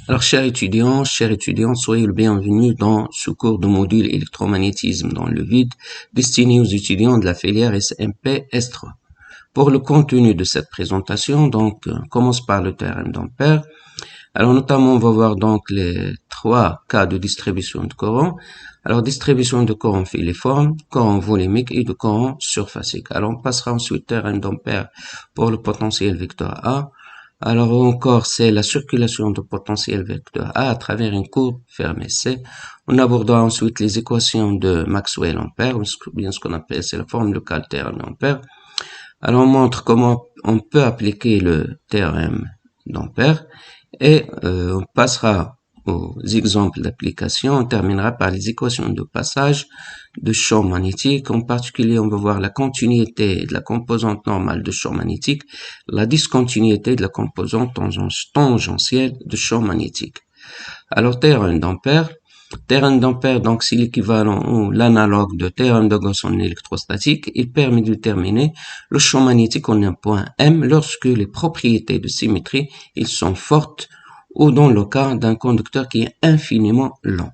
Alors, chers étudiants, soyez le bienvenu dans ce cours de module électromagnétisme dans le vide destiné aux étudiants de la filière SMP S3. Pour le contenu de cette présentation, donc, on commence par le théorème d'Ampère. Alors, notamment, on va voir donc les trois cas de distribution de courant. Alors, distribution de courant filiforme, courant volumique et de courant surfacique. Alors, on passera ensuite au théorème d'Ampère pour le potentiel vecteur A. Alors encore, c'est la circulation de potentiel vecteur A à travers une courbe fermée C. On abordera ensuite les équations de Maxwell-Ampère, ou bien ce qu'on appelle, c'est la forme locale théorème d'Ampère. Alors on montre comment on peut appliquer le théorème d'Ampère et on passera aux exemples d'application. On terminera par les équations de passage de champ magnétique. En particulier, on va voir la continuité de la composante normale de champ magnétique, la discontinuité de la composante tangentielle de champ magnétique. Alors, théorème d'Ampère. Théorème d'Ampère, donc, c'est l'équivalent ou l'analogue de théorème de Gauss en électrostatique. Il permet de déterminer le champ magnétique en un point M lorsque les propriétés de symétrie, ils sont fortes, ou dans le cas d'un conducteur qui est infiniment lent.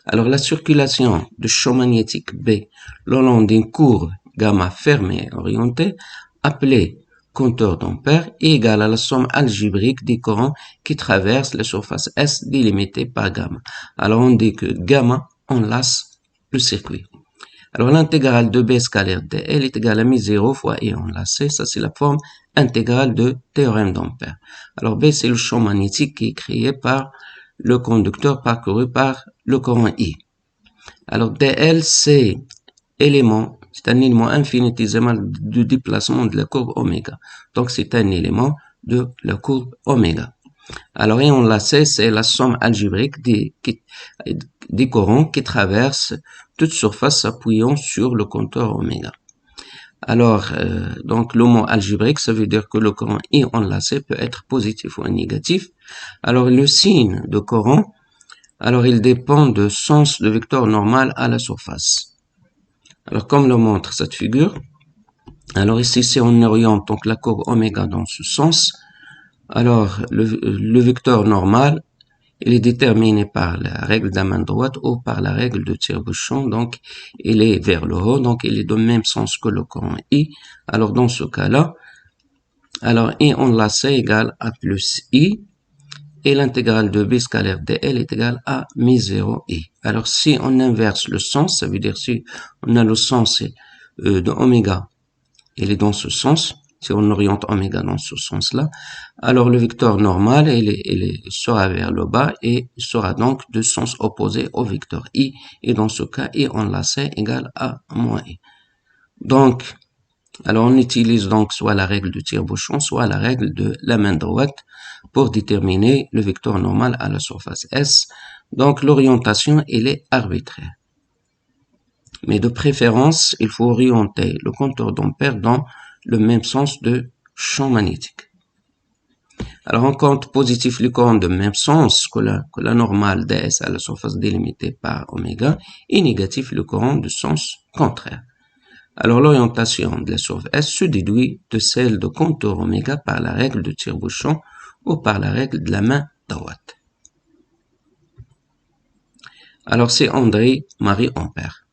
Alors, la circulation de champ magnétique B le long d'une courbe gamma fermée orientée, appelée compteur d'Ampère, est égale à la somme algébrique des courants qui traversent la surface S délimitée par gamma. Alors, on dit que gamma enlace le circuit. Alors, l'intégrale de B scalaire dl est égale à mi0 fois I enlacé. Ça, c'est la forme intégrale de théorème d'Ampère. Alors, B, c'est le champ magnétique qui est créé par le conducteur parcouru par le courant I. Alors, dl, c'est un élément infinitésimal de déplacement de la courbe oméga. Donc, c'est un élément de la courbe oméga. Alors, I enlacé, c'est la somme algébrique des courants qui traversent toute surface s'appuyant sur le compteur oméga. Alors, donc le mot algébrique, ça veut dire que le courant I enlacé peut être positif ou négatif. Alors, le signe de courant, alors il dépend du sens de vecteur normal à la surface. Alors, comme le montre cette figure, alors ici, si on oriente donc la courbe oméga dans ce sens, alors le vecteur normal, il est déterminé par la règle de la main droite ou par la règle de tire-bouchon. Donc, il est vers le haut. Donc, il est dans le même sens que le courant I. Alors, dans ce cas-là, alors I enlacé égale A plus I. Et l'intégrale de B scalaire dl est égale à mi0 I. Alors, si on inverse le sens, ça veut dire si on a le sens de oméga, il est dans ce sens. Si on oriente oméga dans ce sens-là, alors le vecteur normal, il sera vers le bas et sera donc de sens opposé au vecteur I. Et dans ce cas, I enlacé égale à moins I. Donc, alors on utilise donc soit la règle de tire-bouchon, soit la règle de la main droite pour déterminer le vecteur normal à la surface S. Donc, l'orientation, elle est arbitraire. Mais de préférence, il faut orienter le compteur d'Ampère dans le même sens de champ magnétique. Alors, on compte positif le courant de même sens que la normale ds à la surface délimitée par oméga et négatif le courant de sens contraire. Alors, l'orientation de la surface S se déduit de celle de compteur oméga par la règle de tire-bouchon ou par la règle de la main droite. Alors, c'est André-Marie Ampère.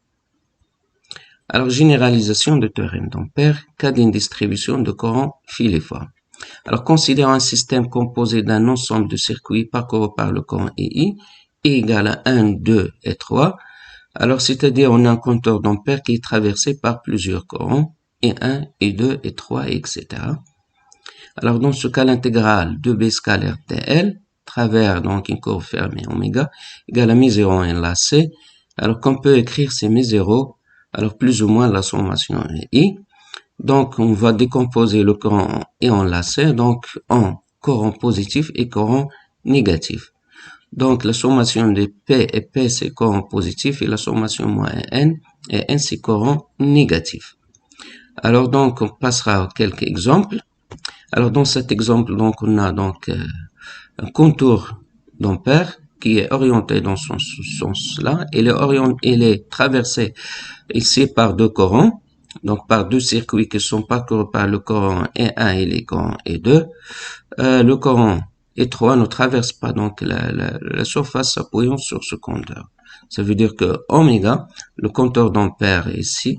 Alors, généralisation du théorème d'Ampère, cas d'une distribution de courant filiforme. Alors, considérons un système composé d'un ensemble de circuits parcourus par le courant I égal à 1, 2 et 3. Alors, c'est-à-dire on a un compteur d'Ampère qui est traversé par plusieurs courants, I1, I2, I3, etc. Alors, dans ce cas, l'intégrale de B scalaire dl travers donc une courbe fermée oméga égale à mi0 enlacé. Alors, qu'on peut écrire c'est mi0, alors plus ou moins la sommation I. Donc, on va décomposer le courant I enlacé donc en courant positif et courant négatif. Donc, la sommation de P et P, c'est courant positif et la sommation moins N et N, c'est courant négatif. Alors, donc, on passera à quelques exemples. Alors, dans cet exemple, donc, on a donc un contour d'Ampère qui est orienté dans ce sens-là. Il est traversé ici par deux courants, donc par deux circuits qui sont parcourus par le courant E1 et les courants E2. Le courant étroit ne traverse pas donc la surface s'appuyant sur ce compteur. Ça veut dire que oméga, le compteur d'ampères ici,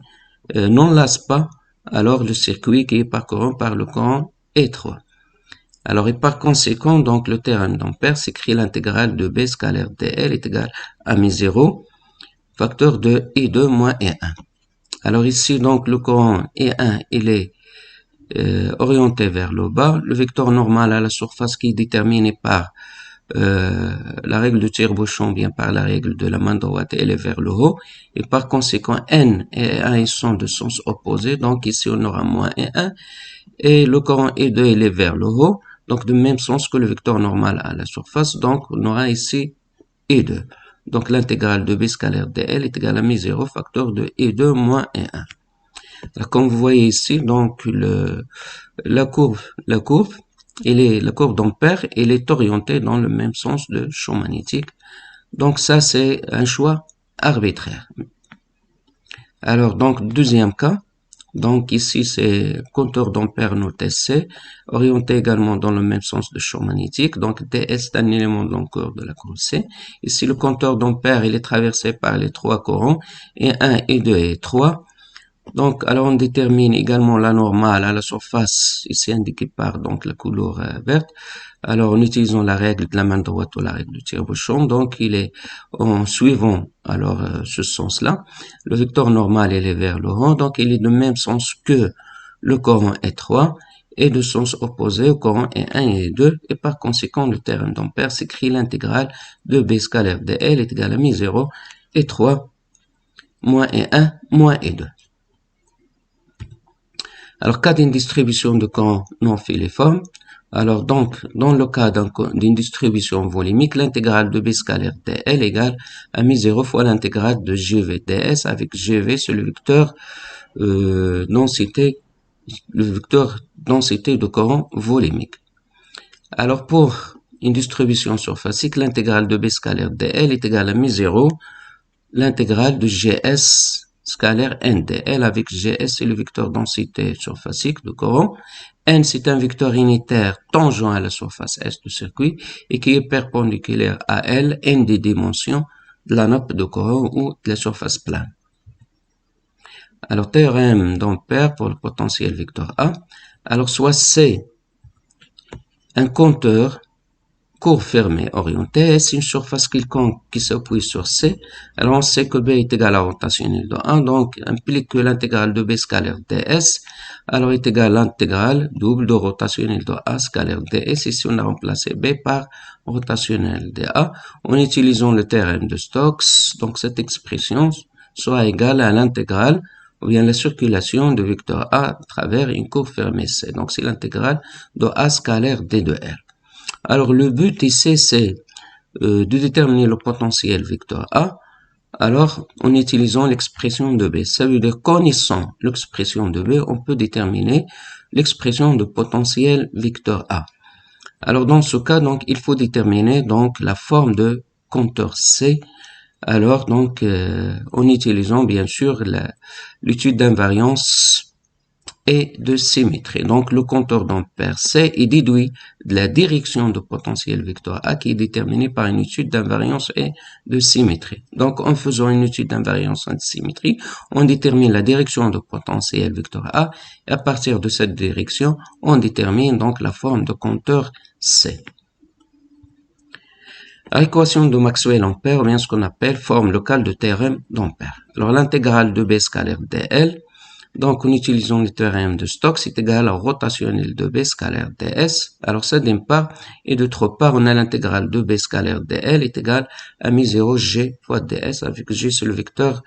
n'enlace pas alors le circuit qui est parcouru par le courant étroit. Alors, et par conséquent, donc, le théorème d'Ampère s'écrit l'intégrale de B scalaire dl est égale à mi0, facteur de I2 moins I1. Alors ici, donc, le courant I1, il est orienté vers le bas. Le vecteur normal à la surface qui est déterminé par la règle de tire-bouchon, bien par la règle de la main droite, elle est vers le haut. Et par conséquent, N et 1 ils sont de sens opposé. Donc ici, on aura moins I1. Et le courant I2, il est vers le haut. Donc, de même sens que le vecteur normal à la surface. Donc, on aura ici I2. Donc, l'intégrale de B scalaire dl est égale à mi0 facteur de I2 moins I1. Alors, comme vous voyez ici, donc, la courbe d'ampère, elle est orientée dans le même sens de champ magnétique. Donc, ça, c'est un choix arbitraire. Alors, donc, deuxième cas. Donc ici, c'est compteur d'ampère noté C, orienté également dans le même sens de champ magnétique. Donc ds est un élément de l'encours de la courbe C. Ici, le compteur d'ampère, il est traversé par les trois courants, E1, E2 et E3. Donc, alors on détermine également la normale à la surface, ici indiquée par donc la couleur verte. Alors, en utilisant la règle de la main droite ou la règle du tire-bouchon, donc il est en suivant alors ce sens-là. Le vecteur normal, il est vers le haut, donc il est de même sens que le courant E3 et de sens opposé au courant E1 et E2, et par conséquent, le théorème d'Ampère s'écrit l'intégrale de B scalaire dl est égale à mi0 E3 moins E1 moins E2. Alors, cas d'une distribution de courant non filiforme. Alors, donc, dans le cas d'une distribution volumique, l'intégrale de B scalaire dl égale à mi0 fois l'intégrale de GV ds, avec GV, c'est le vecteur densité de courant volumique. Alors, pour une distribution surfacique, l'intégrale de B scalaire dl est égale à mi0 l'intégrale de GS scalaire NdL avec GS, c'est le vecteur densité surfacique de courant. N, c'est un vecteur unitaire tangent à la surface S du circuit et qui est perpendiculaire à L, N des dimensions de la nappe de courant ou de la surface plane. Alors, théorème d'Ampère pour le potentiel vecteur A. Alors, soit C, un compteur court fermé orienté, c'est une surface quelconque qui s'appuie sur C. Alors on sait que B est égal à rotationnel de 1, donc implique que l'intégrale de B scalaire ds, alors est égal à l'intégrale double de rotationnel de A scalaire ds. Ici on a remplacé B par rotationnel de A en utilisant le théorème de Stokes. Donc cette expression soit égale à l'intégrale ou bien la circulation de vecteur A à travers une courbe fermée C. Donc c'est l'intégrale de A scalaire d de R. Alors, le but ici, c'est de déterminer le potentiel vecteur A, alors en utilisant l'expression de B. Ça veut dire, connaissant l'expression de B, on peut déterminer l'expression de potentiel vecteur A. Alors, dans ce cas, donc, il faut déterminer donc la forme de compteur C. Alors, donc, en utilisant bien sûr l'étude d'invariance et de symétrie. Donc, le compteur d'ampère C est déduit de la direction de potentiel vecteur A qui est déterminée par une étude d'invariance et de symétrie. Donc, en faisant une étude d'invariance et de symétrie, on détermine la direction de potentiel vecteur A et à partir de cette direction, on détermine donc la forme de compteur C. L'équation de Maxwell-Ampère, ou bien ce qu'on appelle forme locale de théorème d'Ampère. Alors, l'intégrale de B scalaire dl, donc, en utilisant le théorème de Stokes, c'est égal au rotationnel de B scalaire ds. Alors, ça d'une part, et d'autre part, on a l'intégrale de B scalaire dl est égal à mi0 G fois ds, avec G, c'est le vecteur,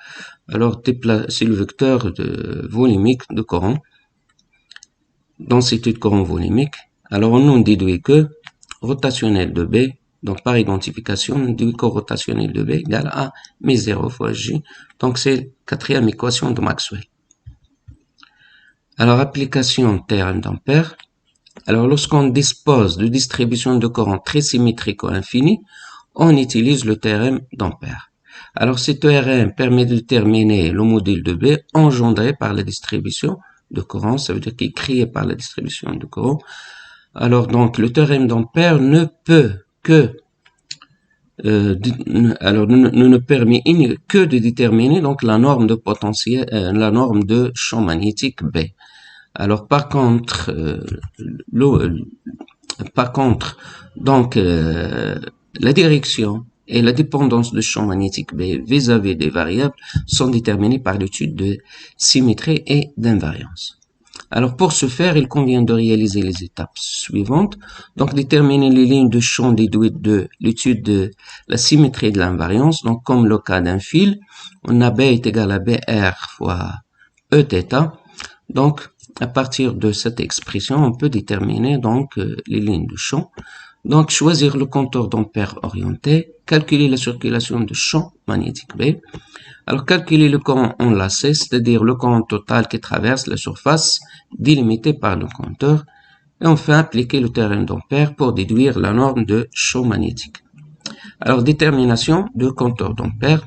alors, c'est le vecteur volumique de courant, densité de courant volumique. Alors, on en déduit que rotationnel de B, donc par identification, on déduit que rotationnel de B égale à mi0 fois G. Donc, c'est la quatrième équation de Maxwell. Alors, application théorème d'Ampère. Alors, lorsqu'on dispose de distribution de courant très symétrique ou infinie, on utilise le théorème d'Ampère. Alors, ce théorème permet de déterminer le module de B engendré par la distribution de courant, ça veut dire qu'il est créé par la distribution de courant, Alors, donc, le théorème d'Ampère ne peut que ne permet que de déterminer donc la norme de potentiel, la norme de champ magnétique B. Alors par contre, donc la direction et la dépendance de champ magnétique B vis-à-vis des variables sont déterminées par l'étude de symétrie et d'invariance. Alors pour ce faire, il convient de réaliser les étapes suivantes. Donc déterminer les lignes de champ déduites de l'étude de la symétrie et de l'invariance. Donc comme le cas d'un fil, on a B est égal à BR fois Eθ. Donc à partir de cette expression, on peut déterminer donc les lignes de champ. Donc choisir le compteur d'Ampère orienté, calculer la circulation de champ magnétique B. Alors, calculer le courant enlacé, c'est-à-dire le courant total qui traverse la surface délimitée par le compteur. Et enfin, appliquer le théorème d'Ampère pour déduire la norme de champ magnétique. Alors, détermination de compteur d'Ampère.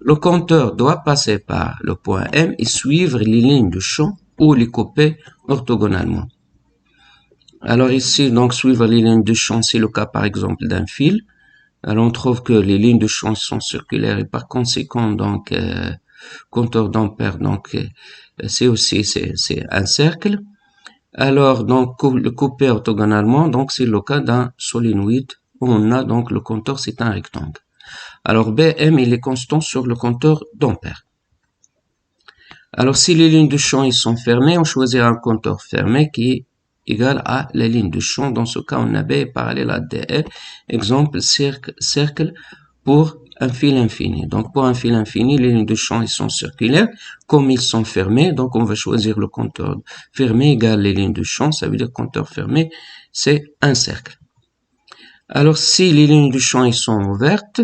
Le compteur doit passer par le point M et suivre les lignes de champ ou les couper orthogonalement. Alors ici, donc, suivre les lignes de champ, c'est le cas par exemple d'un fil. Alors on trouve que les lignes de champ sont circulaires et par conséquent donc compteur d'Ampère donc c'est aussi c'est un cercle. Alors donc le couper orthogonalement donc c'est le cas d'un solénoïde où on a donc le compteur c'est un rectangle. Alors BM il est constant sur le compteur d'Ampère. Alors si les lignes de champ ils sont fermées, on choisit un compteur fermé qui est égal à la ligne de champ. Dans ce cas, on a B parallèle à DL. Exemple, cercle pour un fil infini. Donc, pour un fil infini, les lignes de champ, ils sont circulaires. Comme ils sont fermés, donc on va choisir le compteur fermé égale les lignes de champ. Ça veut dire compteur fermé, c'est un cercle. Alors, si les lignes de champ, ils sont ouvertes,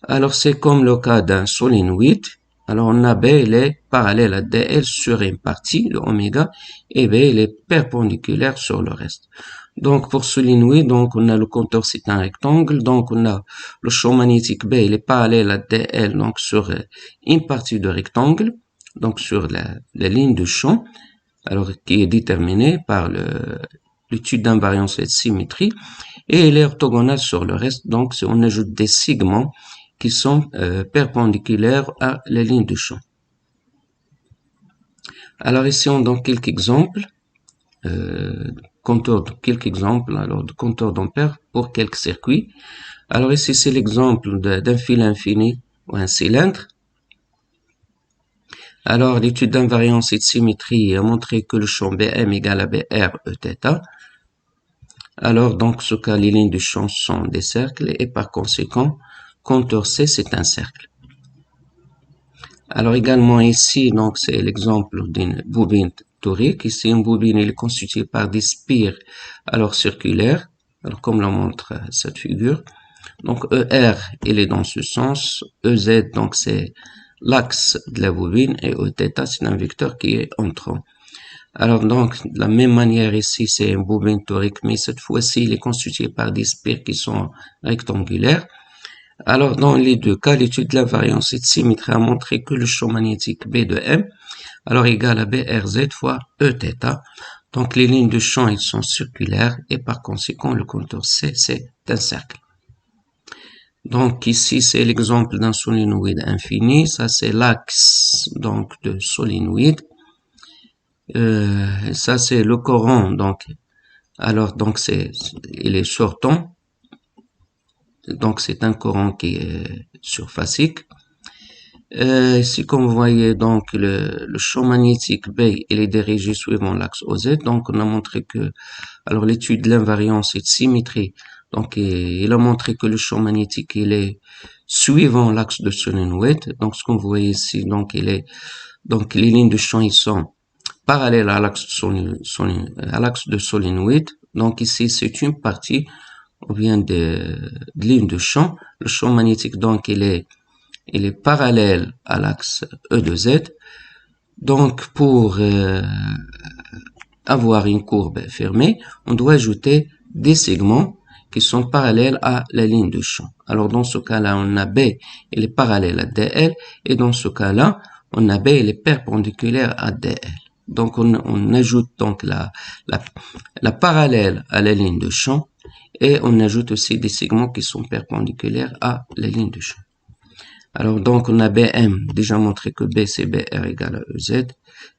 alors c'est comme le cas d'un solénoïde. Alors, on a B, il est parallèle à DL sur une partie, le oméga, et B, il est perpendiculaire sur le reste. Donc, pour solénoïde, donc, on a le compteur, c'est un rectangle. Donc, on a le champ magnétique B, il est parallèle à DL, donc, sur une partie de rectangle, donc, sur la ligne de champ, alors, qui est déterminée par l'étude d'invariance et de symétrie, et il est orthogonal sur le reste. Donc, on ajoute des segments qui sont perpendiculaires à la ligne de champ. Alors ici on donne quelques exemples, quelques exemples alors de compteur d'Ampère pour quelques circuits. Alors ici c'est l'exemple d'un fil infini ou un cylindre. Alors l'étude d'invariance et de symétrie a montré que le champ BM égale à BR Eθ. Alors dans ce cas les lignes de champ sont des cercles et par conséquent compteur C, c'est un cercle. Alors également ici, donc c'est l'exemple d'une bobine torique. Ici, une bobine elle est constituée par des spires alors circulaires, alors comme la montre cette figure. Donc ER, il est dans ce sens. EZ, donc c'est l'axe de la bobine et Eθ, c'est un vecteur qui est entrant. Alors donc, de la même manière ici, c'est une bobine torique, mais cette fois-ci, il est constitué par des spires qui sont rectangulaires. Alors, dans les deux cas, l'étude de l'invariance et de symétrie a montré que le champ magnétique B de M, alors égal à BRZ fois Eθ. Donc, les lignes de champ, elles sont circulaires et par conséquent, le compteur C, c'est un cercle. Donc, ici, c'est l'exemple d'un solénoïde infini. Ça, c'est l'axe, donc, de solénoïde. Ça, c'est le courant, donc. Alors, donc, il est sortant. Donc, c'est un courant qui est surfacique. Ici, comme vous voyez, donc, le champ magnétique B, il est dirigé suivant l'axe OZ. Donc, on a montré que, alors, l'étude de l'invariance et de symétrie, donc, il a montré que le champ magnétique, il est suivant l'axe de solénoïde. Donc, ce qu'on voit ici, donc, donc, les lignes de champ, ils sont parallèles à l'axe de solénoïde. Donc, ici, c'est une partie ou bien de lignes de champ. Le champ magnétique, donc, il est parallèle à l'axe E de Z. Donc, pour avoir une courbe fermée, on doit ajouter des segments qui sont parallèles à la ligne de champ. Alors, dans ce cas-là, on a B, il est parallèle à DL, et dans ce cas-là, on a B, il est perpendiculaire à DL. Donc, on ajoute donc la parallèle à la ligne de champ et on ajoute aussi des segments qui sont perpendiculaires à la ligne de champ. Alors, donc, on a BM, déjà montré que B, c'est BR égale à EZ.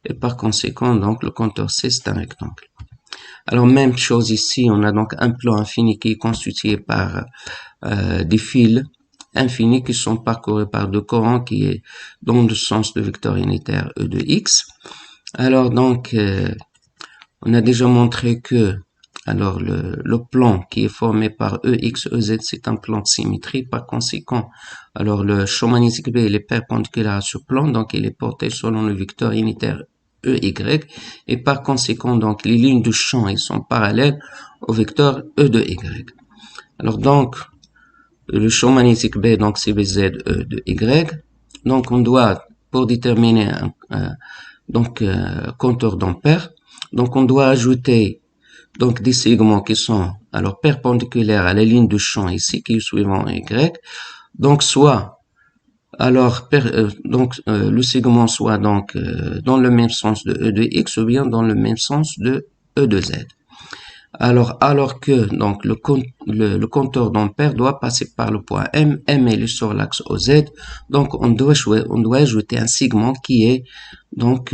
Et par conséquent, donc, le compteur C, c'est un rectangle. Alors, même chose ici, on a donc un plan infini qui est constitué par des fils infinis qui sont parcourus par deux courants qui est dans le sens de vecteur unitaire E de X. Alors, donc, on a déjà montré que alors le plan qui est formé par EX, EZ, c'est un plan de symétrie. Par conséquent, alors le champ magnétique B il est perpendiculaire à ce plan, donc il est porté selon le vecteur unitaire EY. Et par conséquent, donc les lignes de champ ils sont parallèles au vecteur E de Y. Alors donc, le champ magnétique B, donc c'est BZ E de Y. Donc on doit, pour déterminer un compteur d'ampères, donc on doit ajouter donc des segments qui sont alors perpendiculaires à la ligne de champ ici qui est suivant Y. Donc soit alors le segment soit donc dans le même sens de E de X ou bien dans le même sens de E de Z. Alors que donc le compteur d'ampères doit passer par le point M, M est sur l'axe OZ, donc on doit ajouter un segment qui est donc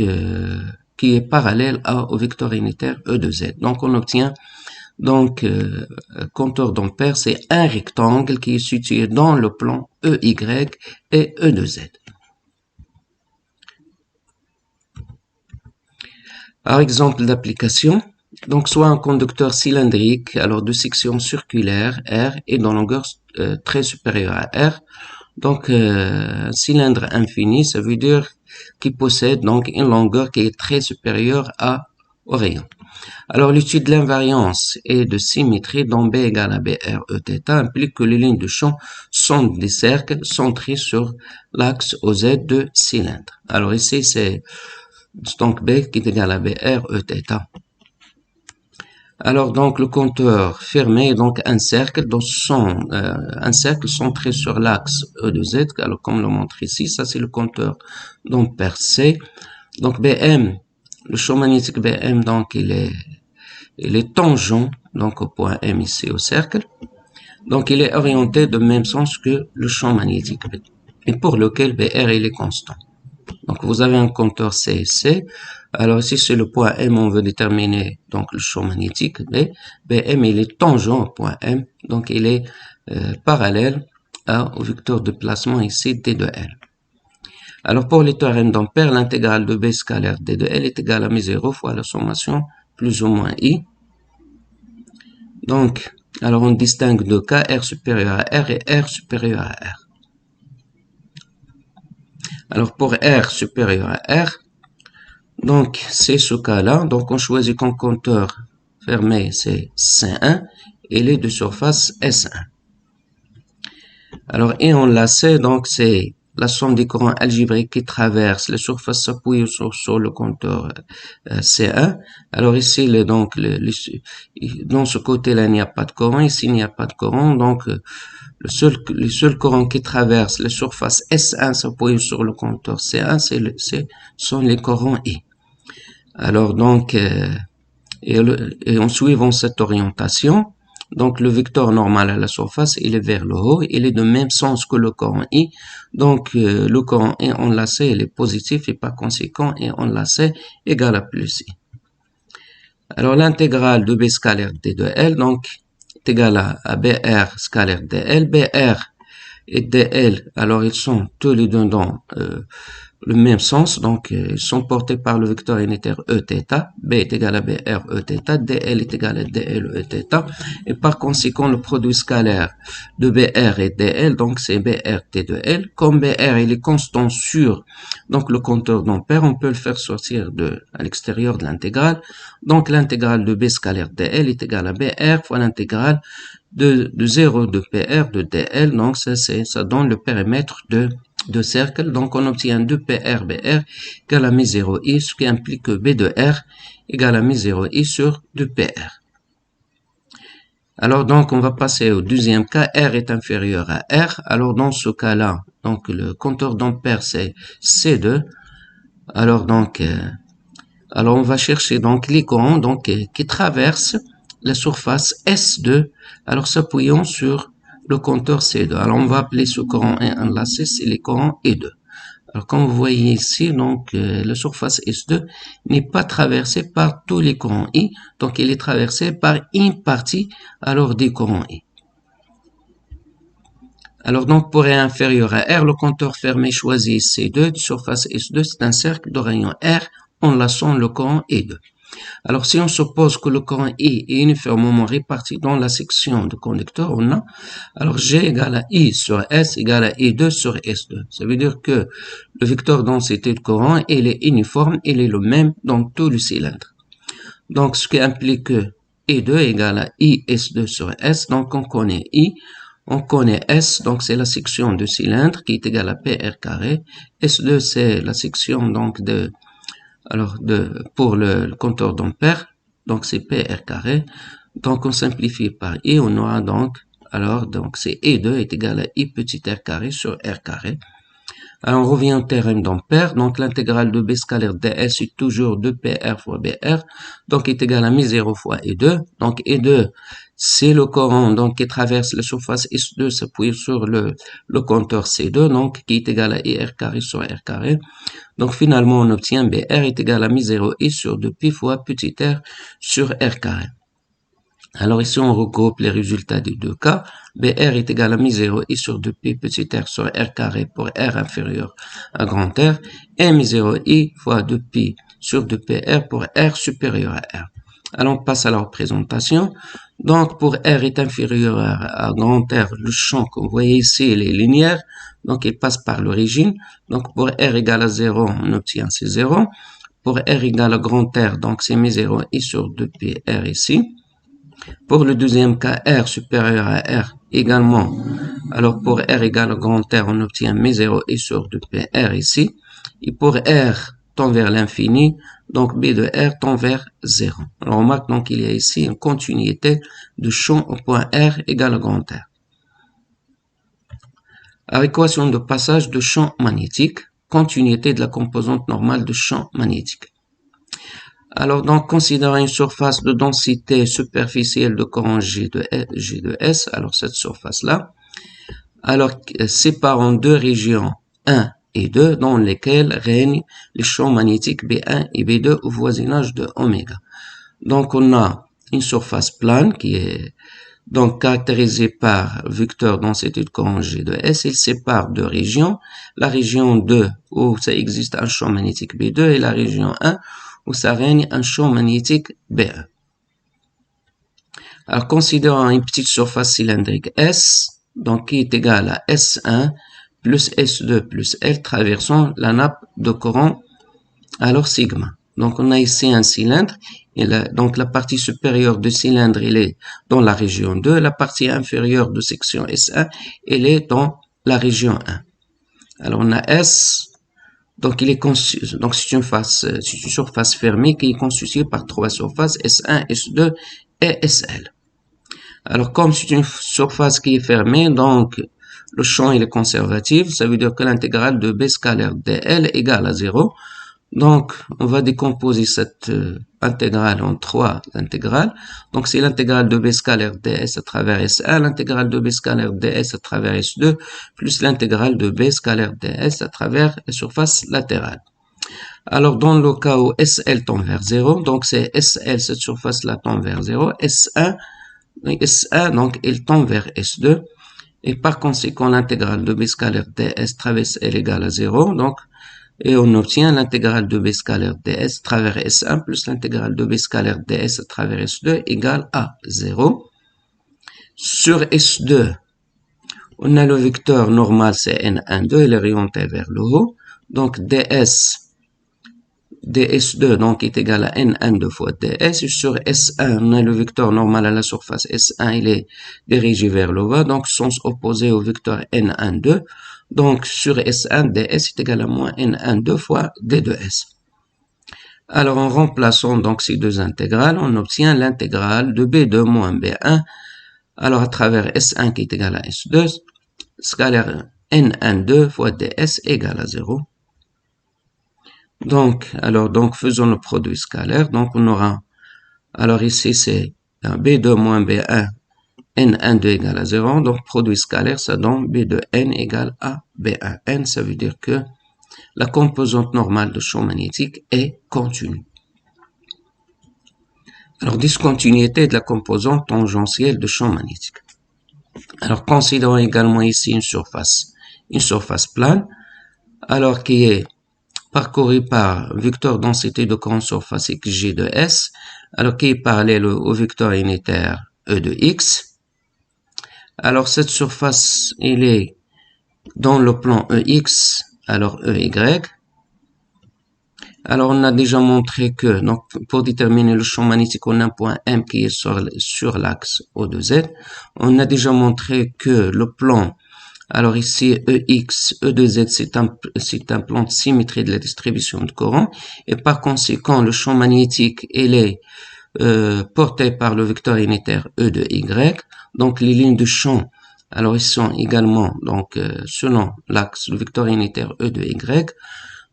qui est parallèle au vecteur unitaire E de Z. Donc on obtient donc compteur d'ampères, c'est un rectangle qui est situé dans le plan EY et E de Z. Par exemple d'application, donc soit un conducteur cylindrique, alors de section circulaire R et de longueur très supérieure à R. Donc un cylindre infini, ça veut dire qu'il possède donc une longueur qui est très supérieure au rayon. Alors l'étude de l'invariance et de symétrie dont B égale à BR Eθ implique que les lignes de champ sont des cercles centrés sur l'axe OZ de cylindre. Alors ici c'est donc B qui est égal à BR Eθ. Alors donc le compteur fermé est donc un cercle un cercle centré sur l'axe E de Z. Alors comme le montre ici, ça c'est le compteur d'ampères C. Donc BM, le champ magnétique BM, donc il est tangent donc au point M ici au cercle. Donc il est orienté de même sens que le champ magnétique B, et pour lequel BR il est constant. Donc vous avez un compteur C et C. Alors ici c'est le point M, on veut déterminer donc le champ magnétique B. BM il est tangent au point M, donc il est parallèle au vecteur de placement ici D de L. Alors pour les théorèmes d'ampères, l'intégrale de B scalaire D de L est égale à μ0 fois la sommation plus ou moins I. Donc, alors on distingue deux cas, R supérieur à R et R supérieur à R. Alors pour R supérieur à R, donc c'est ce cas-là, donc on choisit qu'un compteur fermé c'est C1 et les deux surfaces S1. Alors et on la sait, donc c'est la somme des courants algébriques qui traversent les surfaces s'appuient sur le compteur C1. Alors ici, dans ce côté-là, il n'y a pas de courant. Ici, il n'y a pas de courant. Donc, les seuls courants qui traversent les surfaces S1 s'appuient sur le compteur C1, sont les courants I. Alors, donc, et en suivant cette orientation, donc le vecteur normal à la surface, il est vers le haut, il est de même sens que le courant I. Donc le courant I enlacé, il est positif et par conséquent I enlacé égale à plus I. Alors l'intégrale de B scalaire D de L, donc est égale à BR scalaire DL. BR et DL, alors ils sont tous les deux dans le même sens, donc ils sont portés par le vecteur unitaire Eθ. B est égal à BR Eθ, DL est égal à DL Eθ, et par conséquent le produit scalaire de BR et DL, donc c'est BR T de L. Comme BR il est constant sur donc le compteur d'ampères, on peut le faire sortir à l'extérieur de l'intégrale. Donc l'intégrale de B scalaire DL est égale à BR fois l'intégrale de 0 de PR de DL, donc ça donne le périmètre de cercle, donc on obtient 2PR BR égale à μ0i, ce qui implique que B de R égale à μ0i sur 2PR. Alors donc on va passer au deuxième cas, R est inférieur à R, alors dans ce cas-là, donc le compteur d'ampères c'est C2, alors donc Alors, on va chercher donc les courants donc, qui traversent la surface S2, alors s'appuyant sur le compteur C2. Alors, on va appeler ce courant enlacé, c'est les courants E2. Alors, comme vous voyez ici, donc, la surface S2 n'est pas traversée par tous les courants I, donc elle est traversée par une partie, alors, des courants I. Alors, donc, pour R inférieur à R, le compteur fermé choisit C2, de surface S2, c'est un cercle de rayon R, enlaçant le courant E2. Alors, si on suppose que le courant I est uniformément réparti dans la section de conducteur, on a, alors G égale à I sur S égale à I2 sur S2. Ça veut dire que le vecteur densité de courant, il est uniforme, il est le même dans tout le cylindre. Donc, ce qui implique que I2 égale à I S2 sur S, donc on connaît I, on connaît S, donc c'est la section de cylindre qui est égale à PR carré. S2, c'est la section donc pour le compteur d'ampères, donc c'est PR carré. Donc on simplifie par I, on aura donc, c'est I2 est égal à I petit r carré sur R carré. Alors on revient au théorème d'ampère, donc l'intégrale de B scalaire ds est toujours 2PR fois BR, donc est égal à mi0 fois E2, donc E2 c'est le courant donc qui traverse la surface S2 s'appuie sur le compteur C2, donc qui est égal à IR carré sur R carré. Donc finalement on obtient BR est égal à mi0 I sur 2pi fois petit r sur R carré. Alors ici, on regroupe les résultats des deux cas. BR est égal à mi0 I sur 2pi petit r sur R carré pour R inférieur à grand R et mi0 I fois 2pi sur 2PR pour R supérieur à R. Alors on passe à la représentation. Donc pour R est inférieur à grand R, le champ que vous voyez ici, il est linéaire. Donc il passe par l'origine. Donc pour R égale à 0, on obtient c'est 0. Pour R égale à grand R, donc c'est mi0 I sur 2pi R ici. Pour le deuxième cas, R supérieur à R également. Alors pour R égale à grand R, on obtient mi0 I sur 2pi R ici. Et pour R tend vers l'infini, donc B de R tend vers 0. Alors on remarque donc qu'il y a ici une continuité de champ au point R égale à grand R. Alors équation de passage de champ magnétique, continuité de la composante normale de champ magnétique. Alors, donc, considérons une surface de densité superficielle de courant G de S, alors cette surface-là, alors sépare en deux régions 1 et 2 dans lesquelles règnent les champs magnétiques B1 et B2 au voisinage de oméga. Donc, on a une surface plane qui est donc caractérisée par vecteur densité de courant G de S. Il sépare deux régions, la région 2 où ça existe un champ magnétique B2 et la région 1 où ça règne un champ magnétique B1. Alors, considérons une petite surface cylindrique S, donc qui est égale à S1 plus S2 plus L traversant la nappe de courant, alors sigma. Donc, on a ici un cylindre, et donc la partie supérieure du cylindre, elle est dans la région 2, la partie inférieure de section S1, elle est dans la région 1. Alors, on a S, donc c'est une surface fermée qui est constituée par trois surfaces S1, S2 et SL. Alors comme c'est une surface qui est fermée, donc le champ il est conservatif, ça veut dire que l'intégrale de B scalaire dl égale à 0. Donc on va décomposer cette intégrale en trois intégrales. Donc c'est l'intégrale de B scalaire ds à travers S1, l'intégrale de B scalaire ds à travers S2, plus l'intégrale de B scalaire ds à travers la surface latérale. Alors dans le cas où SL tend vers 0, donc c'est SL, cette surface-là tend vers 0, S1, donc il tend vers S2, et par conséquent l'intégrale de B scalaire ds traverse L égale à 0, donc et on obtient l'intégrale de B scalaire ds travers S1 plus l'intégrale de B scalaire ds à travers S2 égale à 0. Sur S2, on a le vecteur normal, c'est N12, il est orienté vers le haut. Donc ds2 donc est égal à N12 fois ds. Et sur S1, on a le vecteur normal à la surface S1, il est dirigé vers le bas, donc sens opposé au vecteur N12. Donc, sur S1, ds est égal à moins N12 fois d2s. Alors, en remplaçant donc ces deux intégrales, on obtient l'intégrale de B2 moins B1. Alors, à travers S1 qui est égal à S2, scalaire N12 fois ds égale à 0. Donc, faisons le produit scalaire. Donc, on aura, alors ici, c'est B2 moins B1, N12 égale à 0. Donc, produit scalaire, ça donne B2N égale à B1. N, ça veut dire que la composante normale de champ magnétique est continue. Alors, discontinuité de la composante tangentielle de champ magnétique. Alors, considérons également ici une surface plane, alors qui est parcourue par vecteur densité de courant surface Xg de S, alors qui est parallèle au vecteur unitaire E de X. Alors, cette surface, elle est dans le plan EX, alors EY. Alors, on a déjà montré que, donc, pour déterminer le champ magnétique, on a un point M qui est sur l'axe O2Z. On a déjà montré que le plan, alors ici, EX, E2Z, c'est un plan de symétrie de la distribution de courant. Et par conséquent, le champ magnétique, il est porté par le vecteur unitaire E de Y. Donc, les lignes de champ, alors ils sont également, donc, selon l'axe, le vecteur unitaire E de Y.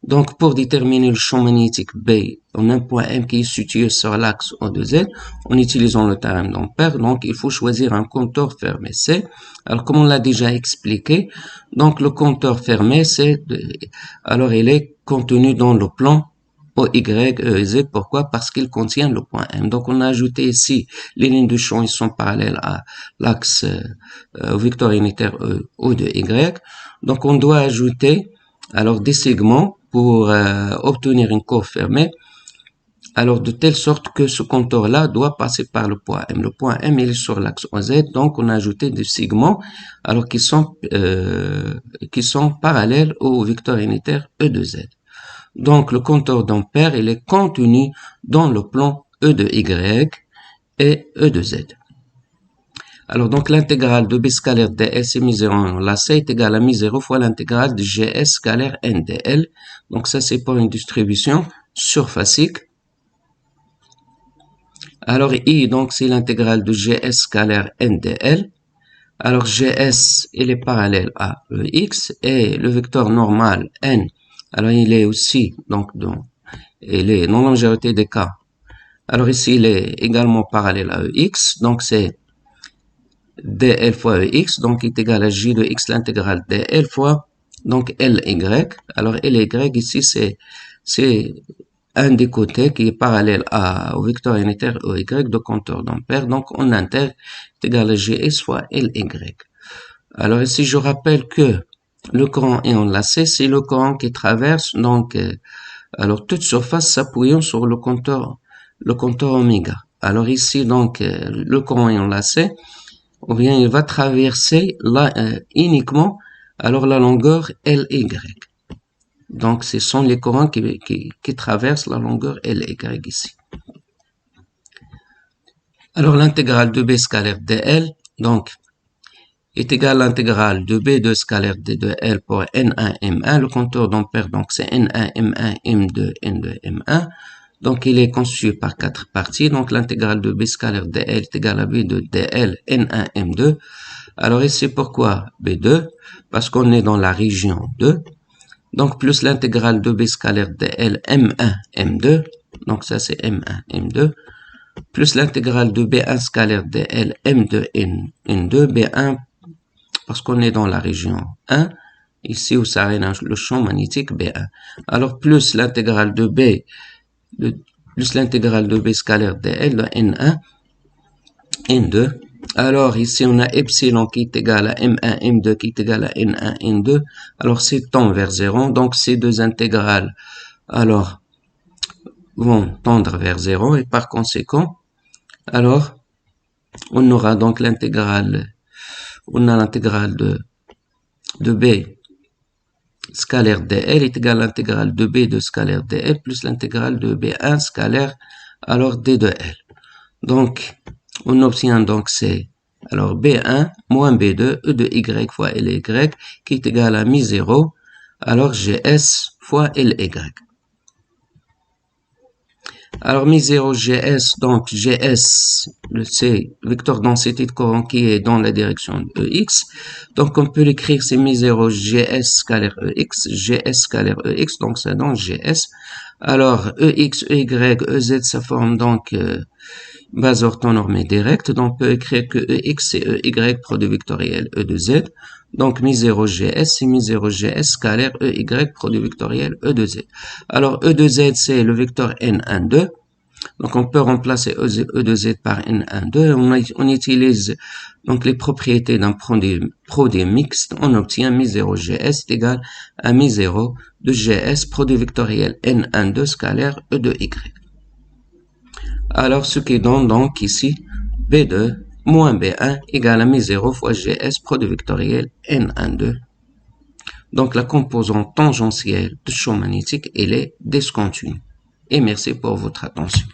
Donc, pour déterminer le champ magnétique B, on a un point M qui est situé sur l'axe O2Z, en utilisant le théorème d'Ampère. Donc, il faut choisir un compteur fermé C. Alors, comme on l'a déjà expliqué, donc le compteur fermé, alors il est contenu dans le plan OY, EZ. Pourquoi? Parce qu'il contient le point M. Donc, on a ajouté ici les lignes de champ, ils sont parallèles à l'axe au vecteur unitaire O de Y. Donc, on doit ajouter alors des segments pour obtenir une courbe fermée, alors de telle sorte que ce compteur-là doit passer par le point M. Le point M, il est sur l'axe OZ, donc on a ajouté des segments alors qui sont parallèles au vecteur unitaire E de Z. Donc le compteur d'Ampère, il est contenu dans le plan E de Y et E de Z. Alors, donc, l'intégrale de B scalaire dS et mi0 en lacet est égale à mi0 fois l'intégrale de GS scalaire NdL. Donc, ça, c'est pour une distribution surfacique. Alors, I, donc, c'est l'intégrale de GS scalaire NdL. Alors, GS, il est parallèle à EX et le vecteur normal N, alors, il est aussi, donc, il est dans la majorité des cas. Alors, ici, il est également parallèle à EX. Donc, c'est dl fois EX, donc est égal à J de X l'intégrale dl fois, donc Ly. Alors Ly ici, c'est un des côtés qui est parallèle au vecteur unitaire EY de compteur d'Ampère. Donc on intègre est égal à Gs fois Ly. Alors ici, je rappelle que le courant ion lacé, c'est le courant qui traverse, donc, alors toute surface s'appuyant sur le compteur oméga. Alors ici, donc, le courant ion lacé, ou bien il va traverser uniquement alors la longueur Ly. Donc, ce sont les courants qui traversent la longueur Ly ici. Alors, l'intégrale de B scalaire dl, donc, est égale à l'intégrale de B2 scalaire d2l pour N1, M1. Le compteur d'Ampère, donc, c'est N1, M1, M2, N2, M1. Donc, il est constitué par 4 parties. Donc, l'intégrale de B scalaire dl est égale à B de dl N1, M2. Alors, ici, pourquoi B2? Parce qu'on est dans la région 2. Donc, plus l'intégrale de B scalaire dl M1, M2. Donc, ça, c'est M1, M2. Plus l'intégrale de B1 scalaire dl M2, N2. B1, parce qu'on est dans la région 1. Ici, où s'arrête le champ magnétique B1. Alors, plus l'intégrale de B plus l'intégrale de B scalaire dl de N1, N2. Alors ici on a epsilon qui est égal à M1, M2 qui est égal à N1, N2. Alors c'est tend vers 0. Donc ces deux intégrales alors vont tendre vers 0 et par conséquent alors on aura donc l'intégrale de B scalaire dl est égal à l'intégrale de B de scalaire dl plus l'intégrale de B1 scalaire alors d de l. Donc, on obtient donc c'est alors B1 moins B2 E de Y fois Ly qui est égal à mi0 alors GS fois Ly. Alors, mi0 GS, donc GS, c'est vecteur densité de courant qui est dans la direction de EX. Donc, on peut l'écrire, c'est mi0 GS scalaire EX, GS scalaire EX, donc ça donne GS. Alors, EX, EY, EZ, ça forme donc base orthonormée directe. Donc, on peut écrire que EX, c'est EY, produit vectoriel E de Z. Donc, mi0 GS, c'est mi0 GS scalaire EY, produit vectoriel E de Z. Alors, E de Z, c'est le vecteur N12. Donc, on peut remplacer E de Z par N12. On utilise donc les propriétés d'un produit mixte. On obtient mi0 GS est égal à mi0 de GS, produit vectoriel N12 scalaire E de Y. Alors, ce qui donne donc ici B2 moins B1 égale à mi0 fois GS, produit vectoriel N12. Donc, la composante tangentielle du champ magnétique, elle est discontinue. Et merci pour votre attention.